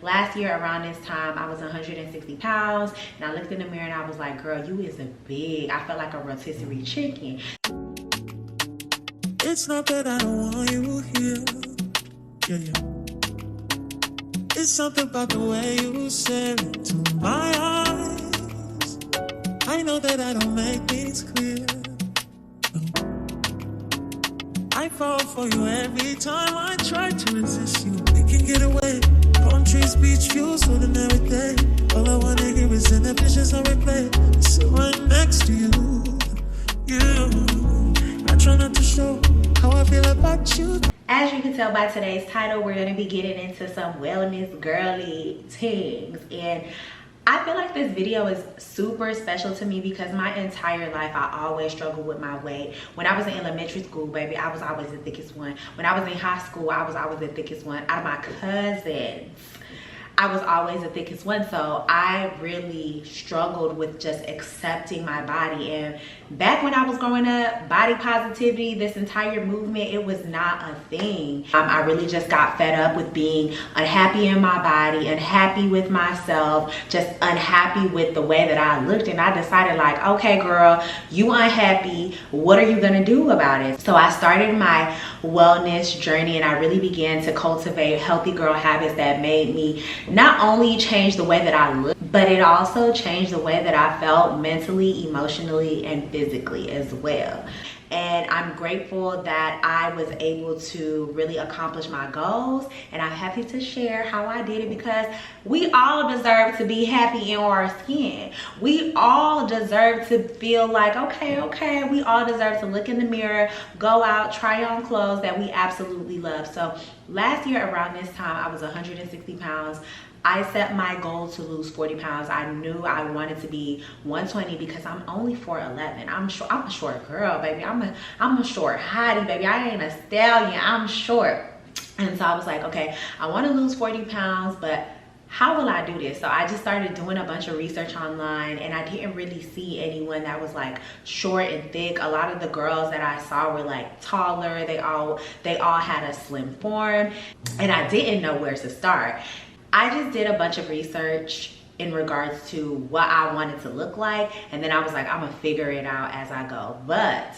last year around this time, I was 160 pounds. And I looked in the mirror and I was like, girl, you is a big. I felt like a rotisserie chicken. It's not that I don't want you here. Yeah. It's something about the way you stare into my eyes. I know that I don't make things clear. I fall for you every time I try to resist you. We can get away. Palm trees, beach views, ordinary day. All I wanna hear is in the pictures I replay. Sit right next to you. I try not to show how I feel about you. As you can tell by today's title, we're going to be getting into some wellness girly things. And I feel like this video is super special to me because my entire life I always struggled with my weight. When I was in elementary school, baby, I was always the thickest one. When I was in high school, I was always the thickest one. Out of my cousins, I was always the thickest one. So I really struggled with just accepting my body. And back when I was growing up, body positivity, this entire movement, it was not a thing. I really just got fed up with being unhappy in my body, unhappy with myself, just unhappy with the way that I looked. And I decided, like, okay, girl, you unhappy. What are you gonna do about it? So I started my wellness journey and I really began to cultivate healthy girl habits that made me not only change the way that I look, but it also changed the way that I felt mentally, emotionally, and physically as well. And I'm grateful that I was able to really accomplish my goals. And I'm happy to share how I did it because we all deserve to be happy in our skin. We all deserve to feel like, okay. We all deserve to look in the mirror, go out, try on clothes that we absolutely love. So last year around this time, I was 160 pounds. I set my goal to lose 40 pounds. I knew I wanted to be 120 because I'm only 4'11". I'm a short girl, baby. I'm a short hottie, baby. I ain't a stallion. I'm short. And so I was like, okay, I want to lose 40 pounds, but how will I do this? So I just started doing a bunch of research online and I didn't really see anyone that was like short and thick. A lot of the girls that I saw were like taller. They all had a slim form and I didn't know where to start. I just did a bunch of research in regards to what I wanted to look like. And then I was like, I'm gonna figure it out as I go. But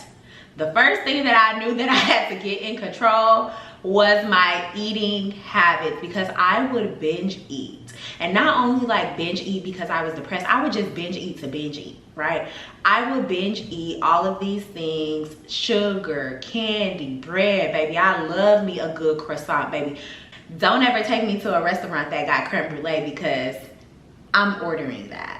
the first thing that I knew that I had to get in control was my eating habits because I would binge eat. And not only like binge eat because I was depressed, I would just binge eat to binge eat, right? I would binge eat all of these things, sugar, candy, bread, baby. I love me a good croissant, baby. Don't ever take me to a restaurant that got creme brulee because I'm ordering that.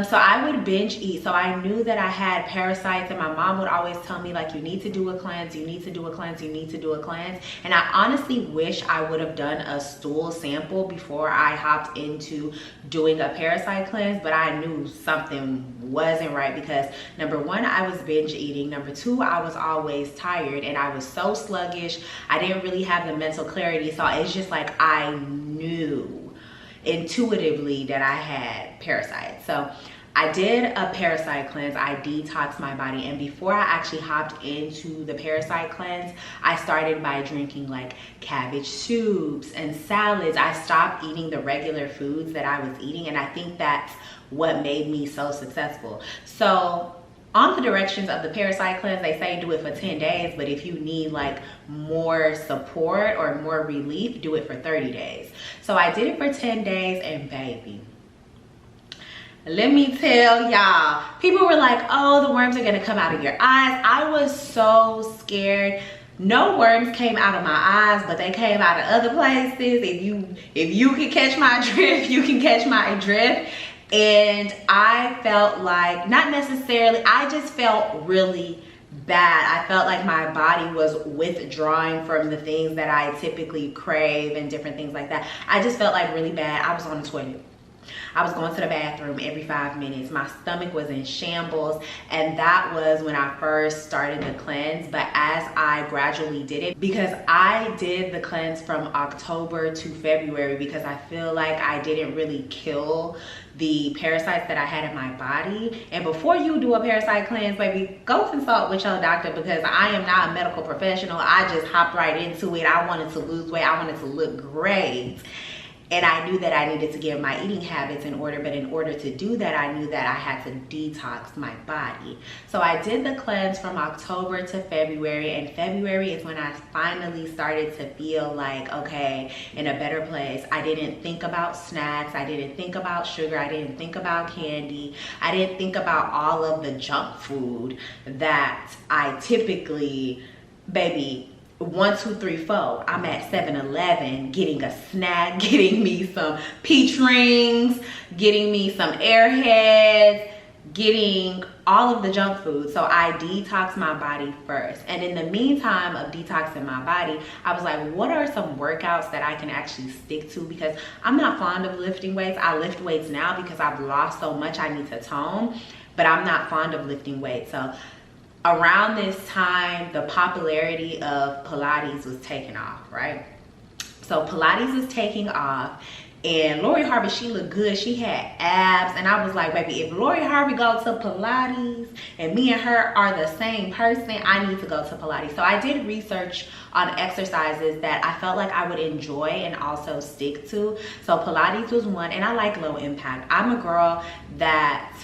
So I would binge eat. So I knew that I had parasites and my mom would always tell me like, you need to do a cleanse, you need to do a cleanse, you need to do a cleanse. And I honestly wish I would have done a stool sample before I hopped into doing a parasite cleanse, but I knew something wasn't right because number one, I was binge eating. Number two, I was always tired and I was so sluggish. I didn't really have the mental clarity. So it's just like, I knew intuitively that I had parasites. So I did a parasite cleanse. I detoxed my body, and before I actually hopped into the parasite cleanse, I started by drinking like cabbage soups and salads. I stopped eating the regular foods that I was eating, and I think that's what made me so successful. So on the directions of the parasite cleanse, they say do it for 10 days, but if you need like more support or more relief, do it for 30 days. So I did it for 10 days and baby, let me tell y'all, people were like, oh, the worms are gonna come out of your eyes. I was so scared. No worms came out of my eyes, but they came out of other places. If you can catch my drift, you can catch my drift. And I felt like, not necessarily, I just felt really bad. I felt like my body was withdrawing from the things that I typically crave and different things like that. I just felt like really bad. I was on the toilet. I was going to the bathroom every 5 minutes. My stomach was in shambles, and that was when I first started the cleanse. But as I gradually did it, because I did the cleanse from October to February because I feel like I didn't really kill the parasites that I had in my body. And before you do a parasite cleanse, baby, go consult with your doctor because I am not a medical professional. I just hopped right into it. I wanted to lose weight. I wanted to look great. And I knew that I needed to get my eating habits in order, but in order to do that, I knew that I had to detox my body. So I did the cleanse from October to February, and February is when I finally started to feel like, okay, in a better place. I didn't think about snacks, I didn't think about sugar, I didn't think about candy, I didn't think about all of the junk food that I typically, baby, 1, 2, 3, 4, I'm at 7-Eleven getting a snack, getting me some peach rings, getting me some Airheads, getting all of the junk food. So I detoxed my body first. And in the meantime of detoxing my body, I was like, what are some workouts that I can actually stick to? Because I'm not fond of lifting weights. I lift weights now because I've lost so much, I need to tone, but I'm not fond of lifting weights. So around this time, the popularity of Pilates was taking off, right? So Pilates was taking off, and Lori Harvey, she looked good. She had abs, and I was like, baby, if Lori Harvey goes to Pilates and me and her are the same person, I need to go to Pilates. So I did research on exercises that I felt like I would enjoy and also stick to. So Pilates was one, and I like low impact. I'm a girl that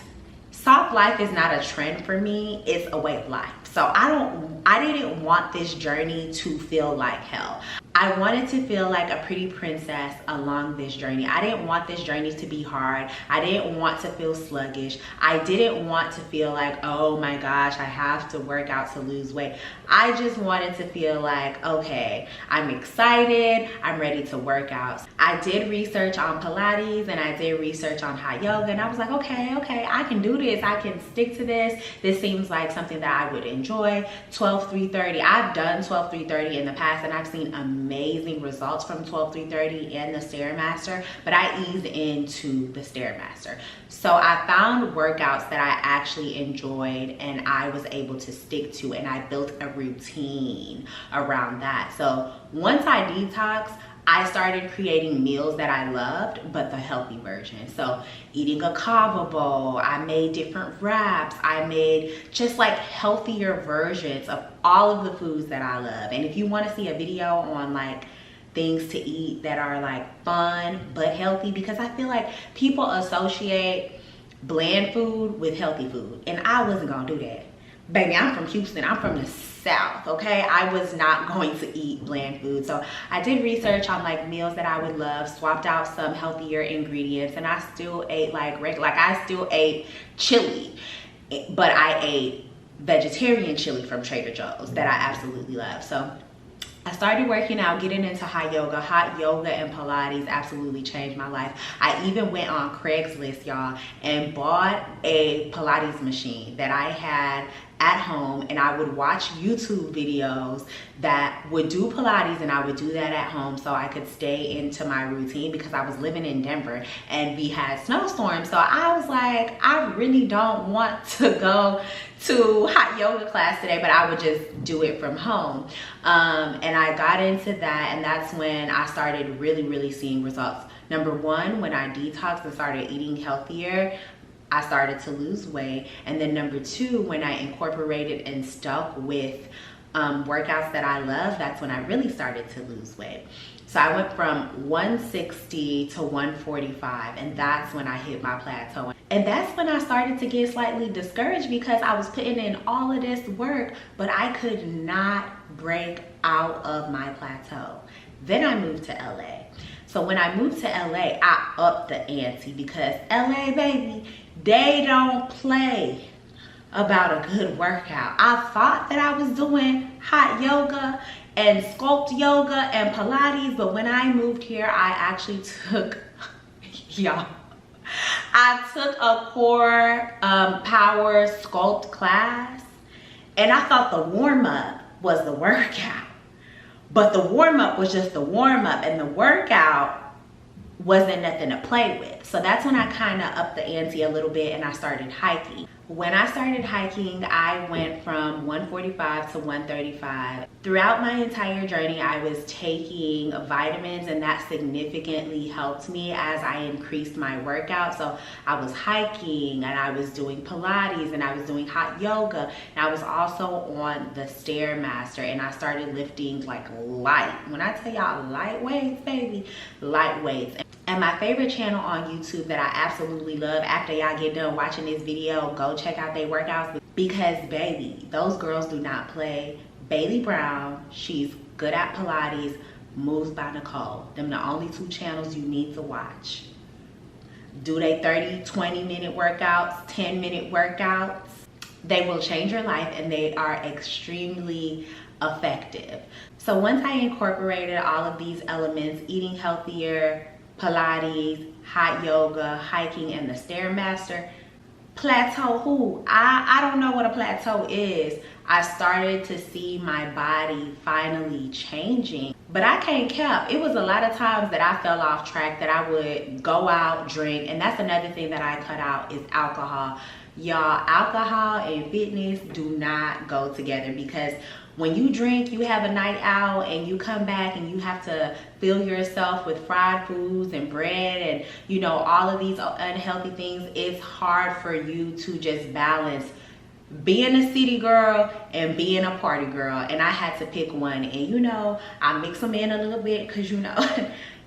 soft life is not a trend for me, it's a way of life. So I didn't want this journey to feel like hell. I wanted to feel like a pretty princess along this journey. I didn't want this journey to be hard. I didn't want to feel sluggish. I didn't want to feel like, oh my gosh, I have to work out to lose weight. I just wanted to feel like, okay, I'm excited, I'm ready to work out. I did research on Pilates and I did research on hot yoga, and I was like, okay, I can do this. I can stick to this. This seems like something that I would enjoy. 12-3-30. I've done 12-3-30 in the past, and I've seen amazing results from 12-3-30 and the Stairmaster, but I eased into the Stairmaster. So I found workouts that I actually enjoyed and I was able to stick to, and I built a routine around that. So once I detoxed, I started creating meals that I loved, but the healthy version. So eating a kava bowl, I made different wraps, I made just like healthier versions of all of the foods that I love. And if you want to see a video on like things to eat that are like fun but healthy, because I feel like people associate bland food with healthy food, and I wasn't gonna do that. Baby, I'm from Houston, I'm from the South, okay? I was not going to eat bland food. So I did research on like meals that I would love, swapped out some healthier ingredients, and I still ate like regular, like I still ate chili, but I ate vegetarian chili from Trader Joe's that I absolutely love. So I started working out, getting into hot yoga. Hot yoga and Pilates absolutely changed my life. I even went on Craigslist, y'all, and bought a Pilates machine that I had at home, and I would watch YouTube videos that would do Pilates, and I would do that at home so I could stay into my routine, because I was living in Denver and we had snowstorms. So I was like, I really don't want to go to hot yoga class today, but I would just do it from home. And I got into that, and that's when I started really seeing results. Number one, when I detoxed and started eating healthier, I started to lose weight. And then number two, when I incorporated and stuck with workouts that I love, that's when I really started to lose weight. So I went from 160 to 145, and that's when I hit my plateau. And that's when I started to get slightly discouraged, because I was putting in all of this work, but I could not break out of my plateau. Then I moved to LA. So when I moved to LA, I upped the ante, because LA, baby, they don't play about a good workout. I thought that I was doing hot yoga and sculpt yoga and Pilates, but when I moved here, I actually took, y'all, I took a core power sculpt class, and I thought the warm-up was the workout. But the warm-up was just the warm-up, and the workout wasn't nothing to play with. So that's when I kind of upped the ante a little bit, and I started hiking. When I started hiking, I went from 145 to 135. Throughout my entire journey, I was taking vitamins, and that significantly helped me as I increased my workout. So I was hiking, and I was doing Pilates, and I was doing hot yoga, and I was also on the Stairmaster, and I started lifting like light. When I tell y'all light weights, baby, light weights. And my favorite channel on YouTube that I absolutely love, after y'all get done watching this video, go check out their workouts, because baby, those girls do not play. Bailey Brown, she's good at Pilates, Moves by Nicole. Them the only two channels you need to watch. Do they 30, 20-minute workouts, 10-minute workouts? They will change your life, and they are extremely effective. So once I incorporated all of these elements, eating healthier, Pilates, hot yoga, hiking, and the Stairmaster, plateau who? I don't know what a plateau is. I started to see my body finally changing, but I can't cap. It was a lot of times that I fell off track, that I would go out, drink, and that's another thing that I cut out is alcohol. Y'all, alcohol and fitness do not go together, because when you drink, you have a night out and you come back and you have to fill yourself with fried foods and bread and, you know, all of these unhealthy things. It's hard for you to just balance being a city girl and being a party girl. And I had to pick one. And, you know, I mix them in a little bit because, you know,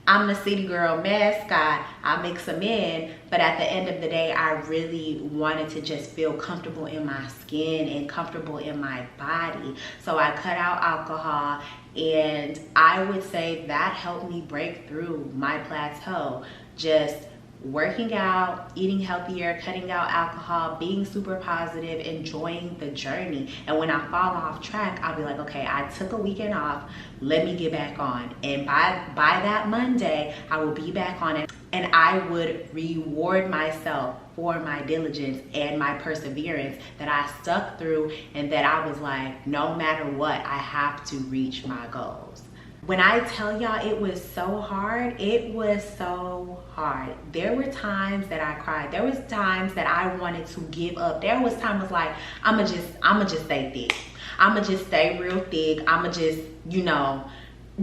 I'm the city girl mascot. I mix them in, but at the end of the day, I really wanted to just feel comfortable in my skin and comfortable in my body. So I cut out alcohol, and I would say that helped me break through my plateau. Just working out, eating healthier, cutting out alcohol, being super positive, enjoying the journey. And when I fall off track, I'll be like, okay, I took a weekend off, let me get back on. And by that Monday, I will be back on it, and I would reward myself for my diligence and my perseverance, that I stuck through, and that I was like, no matter what, I have to reach my goals. When I tell y'all it was so hard, it was so hard. There were times that I cried. There was times that I wanted to give up. There was times like, I'ma just stay thick. I'ma just stay real thick. I'ma just, you know,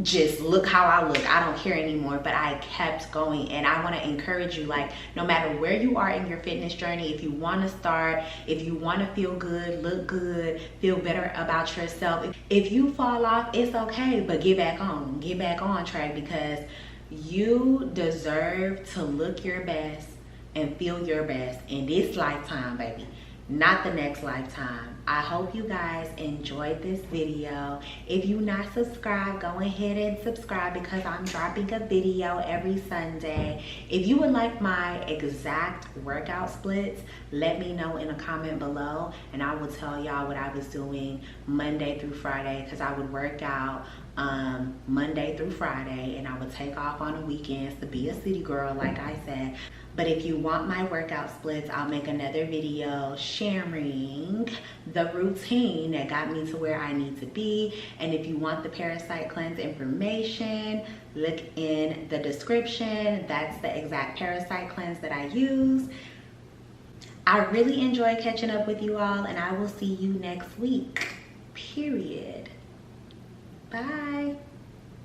just look how I look. I don't care anymore. But I kept going, and I want to encourage you, like, no matter where you are in your fitness journey, if you want to start, if you want to feel good, look good, feel better about yourself, if you fall off, it's okay, but get back on track, because you deserve to look your best and feel your best in this lifetime, baby, not the next lifetime. I hope you guys enjoyed this video. If you're not subscribed, go ahead and subscribe, because I'm dropping a video every Sunday. If you would like my exact workout splits, let me know in a comment below, and I will tell y'all what I was doing Monday through Friday, because I would work out Monday through Friday, and I would take off on the weekends to be a city girl, like I said. But if you want my workout splits, I'll make another video sharing the routine that got me to where I need to be. And if you want the parasite cleanse information, look in the description. That's the exact parasite cleanse that I use. I really enjoy catching up with you all, and I will see you next week. Period. Bye.